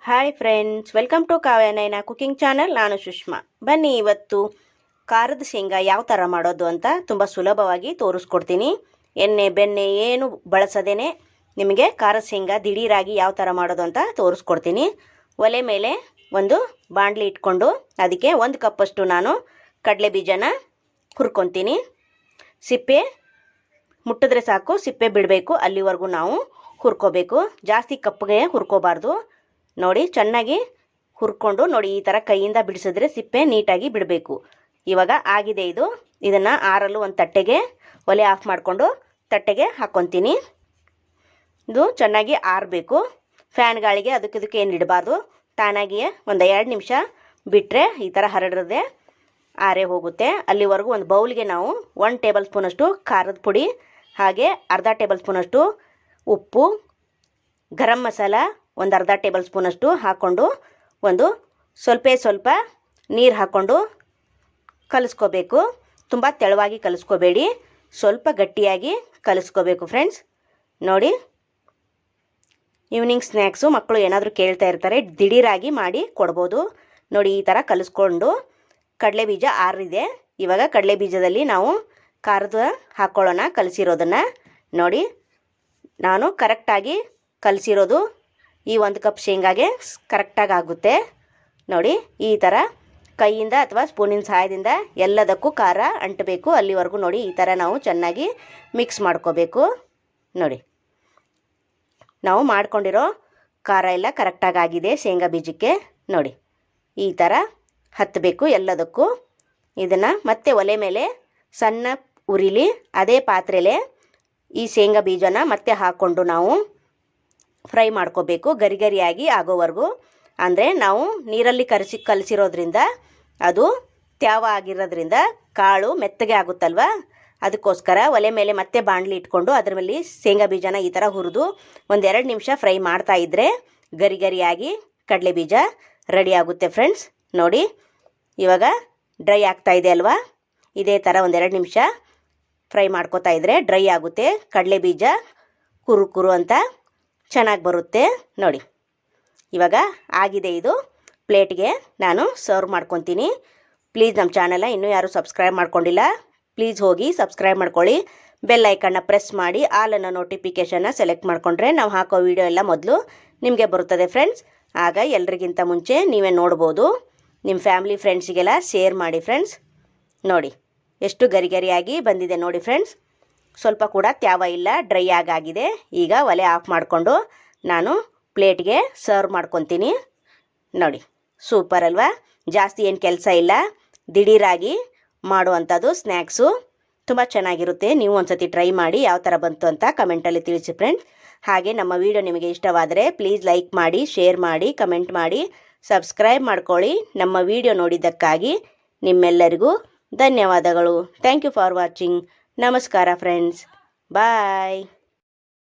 Hi friends, welcome to Kavya Naina cooking channel. ನಾನು ಸುಷ್ಮಾ. ಬನ್ನಿ ಇವತ್ತು ಖಾರದ ಶೇಂಗಾ ಯಾವ ಥರ ಮಾಡೋದು ಅಂತ ತುಂಬ ಸುಲಭವಾಗಿ ತೋರಿಸ್ಕೊಡ್ತೀನಿ. ಎಣ್ಣೆ ಬೆಣ್ಣೆ ಏನು ಬಳಸದೇನೆ ನಿಮಗೆ ಖಾರದ ಶೇಂಗಾ ದಿಢೀರಾಗಿ ಯಾವ ಥರ ಮಾಡೋದು ಅಂತ ತೋರಿಸ್ಕೊಡ್ತೀನಿ. ಒಲೆ ಮೇಲೆ ಒಂದು ಬಾಣಲಿ ಇಟ್ಕೊಂಡು ಅದಕ್ಕೆ 1 ಕಪ್ಪಷ್ಟು ನಾನು ಕಡಲೆ ಬೀಜನ ಹುರ್ಕೊತೀನಿ. ಸಿಪ್ಪೆ ಮುಟ್ಟಿದ್ರೆ ಸಾಕು, ಸಿಪ್ಪೆ ಬಿಡಬೇಕು, ಅಲ್ಲಿವರೆಗೂ ನಾವು ಹುರ್ಕೋಬೇಕು. ಜಾಸ್ತಿ ಕಪ್ಪಗೆ ಹುರ್ಕೋಬಾರ್ದು. ನೋಡಿ, ಚೆನ್ನಾಗಿ ಹುರ್ಕೊಂಡು ನೋಡಿ, ಈ ಥರ ಕೈಯಿಂದ ಬಿಡಿಸಿದ್ರೆ ಸಿಪ್ಪೆ ನೀಟಾಗಿ ಬಿಡಬೇಕು. ಇವಾಗ ಆಗಿದೆ ಇದು. ಇದನ್ನು ಆರಲು ಒಂದು ತಟ್ಟೆಗೆ ಒಲೆ ಆಫ್ ಮಾಡಿಕೊಂಡು ತಟ್ಟೆಗೆ ಹಾಕ್ಕೊತೀನಿ. ಇದು ಚೆನ್ನಾಗಿ ಆರಬೇಕು. ಫ್ಯಾನ್ ಗಾಳಿಗೆ ಅದಕ್ಕೆ ಏನು ಇಡಬಾರ್ದು. ತಾನಾಗಿಯೇ ಒಂದು 2 ನಿಮಿಷ ಬಿಟ್ಟರೆ ಈ ಥರ ಹರಡ್ರದೆ ಆರೇ ಹೋಗುತ್ತೆ. ಅಲ್ಲಿವರೆಗೂ ಒಂದು ಬೌಲ್ಗೆ ನಾವು 1 ಟೇಬಲ್ ಸ್ಪೂನಷ್ಟು ಖಾರದ ಪುಡಿ, ಹಾಗೆ ಅರ್ಧ ಟೇಬಲ್ ಸ್ಪೂನಷ್ಟು ಉಪ್ಪು, ಗರಂ ಮಸಾಲ ಒಂದು ಅರ್ಧ ಟೇಬಲ್ ಸ್ಪೂನಷ್ಟು ಹಾಕ್ಕೊಂಡು ಒಂದು ಸ್ವಲ್ಪ ನೀರು ಹಾಕ್ಕೊಂಡು ಕಲಿಸ್ಕೋಬೇಕು. ತುಂಬ ತೆಳುವಾಗಿ ಕಲಿಸ್ಕೋಬೇಡಿ, ಸ್ವಲ್ಪ ಗಟ್ಟಿಯಾಗಿ ಕಲಿಸ್ಕೋಬೇಕು ಫ್ರೆಂಡ್ಸ್. ನೋಡಿ, ಈವ್ನಿಂಗ್ ಸ್ನ್ಯಾಕ್ಸು ಮಕ್ಕಳು ಏನಾದರೂ ಕೇಳ್ತಾ ಇರ್ತಾರೆ, ದಿಢೀರಾಗಿ ಮಾಡಿ ಕೊಡ್ಬೋದು. ನೋಡಿ, ಈ ಥರ ಕಲಿಸ್ಕೊಂಡು ಕಡಲೆ ಬೀಜ ಆರಿದೆ. ಇವಾಗ ಕಡಲೆ ಬೀಜದಲ್ಲಿ ನಾವು ಖಾರದ ಹಾಕ್ಕೊಳ್ಳೋಣ, ಕಲಸಿರೋದನ್ನು. ನೋಡಿ, ನಾನು ಕರೆಕ್ಟಾಗಿ ಕಲಸಿರೋದು ಈ 1 ಕಪ್ ಶೇಂಗಾಗೆ ಕರೆಕ್ಟಾಗಿ ಆಗುತ್ತೆ. ನೋಡಿ, ಈ ಥರ ಕೈಯಿಂದ ಅಥವಾ ಸ್ಪೂನಿನ ಸಹಾಯದಿಂದ ಎಲ್ಲದಕ್ಕೂ ಖಾರ ಅಂಟಬೇಕು. ಅಲ್ಲಿವರೆಗೂ ನೋಡಿ ಈ ಥರ ನಾವು ಚೆನ್ನಾಗಿ ಮಿಕ್ಸ್ ಮಾಡ್ಕೋಬೇಕು. ನೋಡಿ, ನಾವು ಮಾಡ್ಕೊಂಡಿರೋ ಖಾರ ಎಲ್ಲ ಕರೆಕ್ಟಾಗಿ ಆಗಿದೆ ಶೇಂಗಾ ಬೀಜಕ್ಕೆ. ನೋಡಿ, ಈ ಥರ ಹತ್ತಬೇಕು ಎಲ್ಲದಕ್ಕೂ. ಇದನ್ನು ಮತ್ತೆ ಒಲೆ ಮೇಲೆ ಸಣ್ಣ ಉರಿಲಿ ಅದೇ ಪಾತ್ರೆಲೆ ಈ ಶೇಂಗಾ ಬೀಜನ ಮತ್ತೆ ಹಾಕ್ಕೊಂಡು ನಾವು ಫ್ರೈ ಮಾಡ್ಕೋಬೇಕು, ಗರಿಗರಿಯಾಗಿ ಆಗೋವರೆಗೂ. ಅಂದರೆ ನಾವು ನೀರಲ್ಲಿ ಕಲಸಿರೋದ್ರಿಂದ ಅದು ತ್ಯಾವ ಆಗಿರೋದ್ರಿಂದ ಕಾಳು ಮೆತ್ತಗೆ ಆಗುತ್ತಲ್ವ, ಅದಕ್ಕೋಸ್ಕರ ಒಲೆ ಮೇಲೆ ಮತ್ತೆ ಬಾಣಲಿ ಇಟ್ಕೊಂಡು ಅದ್ರ ಮೇಲೆ ಶೇಂಗಾ ಬೀಜನ ಈ ಥರ ಹುರಿದು ಒಂದು 2 ನಿಮಿಷ ಫ್ರೈ ಮಾಡ್ತಾ ಇದ್ದರೆ ಗರಿಗರಿಯಾಗಿ ಕಡಲೆ ಬೀಜ ರೆಡಿ ಆಗುತ್ತೆ ಫ್ರೆಂಡ್ಸ್. ನೋಡಿ, ಇವಾಗ ಡ್ರೈ ಆಗ್ತಾ ಇದೆ ಅಲ್ವಾ, ಇದೇ ಥರ ಒಂದು 2 ನಿಮಿಷ ಫ್ರೈ ಮಾಡ್ಕೋತಾ ಇದ್ದರೆ ಡ್ರೈ ಆಗುತ್ತೆ. ಕಡಲೆ ಬೀಜ ಕುರು ಅಂತ ಚೆನ್ನಾಗಿ ಬರುತ್ತೆ. ನೋಡಿ, ಇವಾಗ ಆಗಿದೆ ಇದು. ಪ್ಲೇಟ್ಗೆ ನಾನು ಸರ್ವ್ ಮಾಡ್ಕೊತೀನಿ. ಪ್ಲೀಸ್ ನಮ್ಮ ಚಾನಲ್ನ ಇನ್ನೂ ಯಾರು ಸಬ್ಸ್ಕ್ರೈಬ್ ಮಾಡ್ಕೊಂಡಿಲ್ಲ, ಪ್ಲೀಸ್ ಹೋಗಿ ಸಬ್ಸ್ಕ್ರೈಬ್ ಮಾಡ್ಕೊಳ್ಳಿ. ಬೆಲ್ ಐಕನ್ನ ಪ್ರೆಸ್ ಮಾಡಿ ಆಲ್ ಅನ್ನೋ ನೋಟಿಫಿಕೇಷನ್ನ ಸೆಲೆಕ್ಟ್ ಮಾಡಿಕೊಂಡ್ರೆ ನಾವು ಹಾಕೋ ವಿಡಿಯೋ ಎಲ್ಲ ಮೊದಲು ನಿಮಗೆ ಬರುತ್ತದೆ ಫ್ರೆಂಡ್ಸ್. ಆಗ ಎಲ್ರಿಗಿಂತ ಮುಂಚೆ ನೀವೇ ನೋಡ್ಬೋದು. ನಿಮ್ಮ ಫ್ಯಾಮಿಲಿ ಫ್ರೆಂಡ್ಸಿಗೆಲ್ಲ ಶೇರ್ ಮಾಡಿ ಫ್ರೆಂಡ್ಸ್. ನೋಡಿ, ಎಷ್ಟು ಗರಿಗರಿಯಾಗಿ ಬಂದಿದೆ ನೋಡಿ ಫ್ರೆಂಡ್ಸ್. ಸ್ವಲ್ಪ ಕೂಡ ತ್ಯಾವ ಇಲ್ಲ, ಡ್ರೈ ಆಗಿದೆ. ಈಗ ಒಲೆ ಆಫ್ ಮಾಡಿಕೊಂಡು ನಾನು ಪ್ಲೇಟ್ಗೆ ಸರ್ವ್ ಮಾಡ್ಕೊತೀನಿ. ನೋಡಿ, ಸೂಪರ್ ಅಲ್ವಾ? ಜಾಸ್ತಿ ಏನು ಕೆಲಸ ಇಲ್ಲ, ದಿಢೀರಾಗಿ ಮಾಡುವಂಥದ್ದು ಸ್ನ್ಯಾಕ್ಸು. ತುಂಬ ಚೆನ್ನಾಗಿರುತ್ತೆ. ನೀವು ಒಂದ್ಸತಿ ಟ್ರೈ ಮಾಡಿ ಯಾವ ಥರ ಬಂತು ಅಂತ ಕಮೆಂಟಲ್ಲಿ ತಿಳಿಸಿ ಫ್ರೆಂಡ್ಸ್. ಹಾಗೆ ನಮ್ಮ ವಿಡಿಯೋ ನಿಮಗೆ ಇಷ್ಟವಾದರೆ ಪ್ಲೀಸ್ ಲೈಕ್ ಮಾಡಿ, ಶೇರ್ ಮಾಡಿ, ಕಮೆಂಟ್ ಮಾಡಿ, ಸಬ್ಸ್ಕ್ರೈಬ್ ಮಾಡ್ಕೊಳ್ಳಿ. ನಮ್ಮ ವಿಡಿಯೋ ನೋಡಿದ್ದಕ್ಕಾಗಿ ನಿಮ್ಮೆಲ್ಲರಿಗೂ ಧನ್ಯವಾದಗಳು. Thank you for watching. ನಮಸ್ಕಾರ ಫ್ರೆಂಡ್ಸ್, ಬಾಯ್.